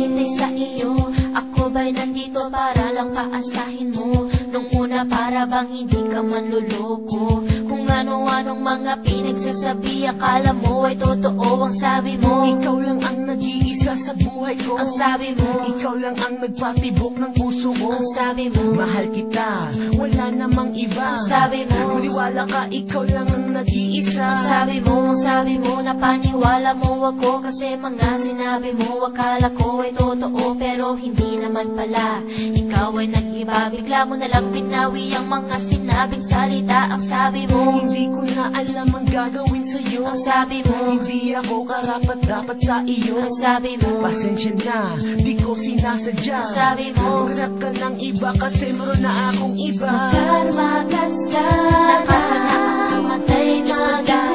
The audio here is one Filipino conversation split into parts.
naghihintay sa iyo. Ako ba'y nandito para lang paasahin mo? Nung una para bang hindi ka manluloko? Kung ano-anong mga pinagsasabi, akala mo ay totoo ang sabi mo. Ikaw lang ang nag-iisa sa buhay ko. Ang sabi mo, ikaw lang ang nagpatibok ng puso ko. ang sabi mo, mahal kita, wala namang iba. ang sabi mo, maniwala ka, ikaw lang ang nag-iisa. ang sabi mo, napaniwala mo ako. Kasi mga sinabi mo, akala ko ay totoo, pero hindi naman pala. Ikaw ay nag-iba, bigla mo nalang binawi ang mga sinabing salita. Ang sabi mo, hindi ko na alam ang gagawin sa'yo. ang sabi mo, hindi ako karapat-dapat sa iyo. ang sabi mo, pasensya na, di ko sinasadya. ang sabi mo, maghanap ka ng iba kasi meron na akong iba. karma ka sa nakamatay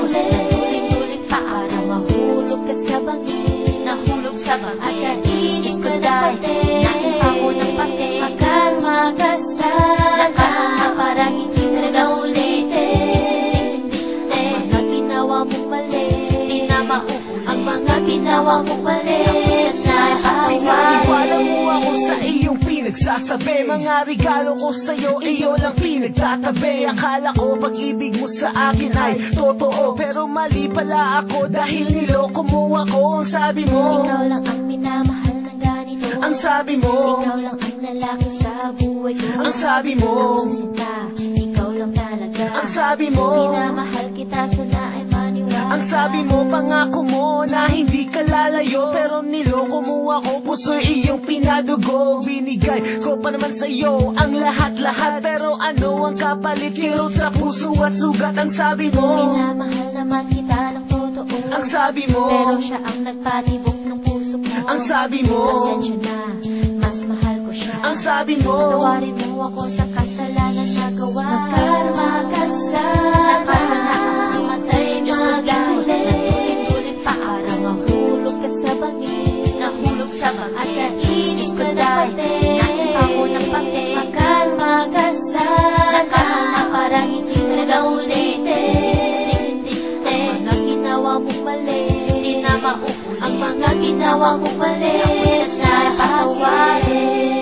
tuling-tuling pa para mahulog ka sa bangin. Nahulog sa bangin, at kainis ko dahil naimpa ko ng pati. Karma ka sa nakamatay para hindi ka na ulitin. Ang mga ginawa mong mali, di na mauulit. Ang mga ginawa mong mali, Pinaniwala mo ako sa iyong pinagsasabi. Mga regalo ko sa'yo, iyo lang pinagtatabi. Akala ko pag-ibig mo sa akin ay totoo, pero mali pala ako dahil niloko mo ako. Ang sabi mo, ikaw lang ang minamahal ng ganito. ang sabi mo, ikaw lang ang lalaki sa buhay ko. ang sabi mo, sinta, ikaw lang talaga. ang sabi mo, minamahal kita, sana ay maniwala. ang sabi mo, pangako mo na hindi ka lalayo, pero niloko mo ako. Puso'y iyong pinadugo, binigay ko pa naman sa'yo ang lahat-lahat, pero ano ang kapalit? Kirot sa puso at sugat. Ang sabi mo, minamahal naman kita ng totoo. ang sabi mo, pero siya ang nagpatibok ng puso ko. ang sabi mo, pasensya na, mas mahal ko siya. ang sabi mo, patawarin mo ako sa kasalanan na gawa. Karma ka sa nakamatay tuling-tuling pa para mahulog ka sa bangin. Nahulog sa bangin, at kainis ko dahil naimpa ko ng pati. Karma ka sa nakamatay para hindi ka na ulitin. Ang mga ginawa mong mali, di na mauulit. Ang mga ginawa mong mali, sana patawarin.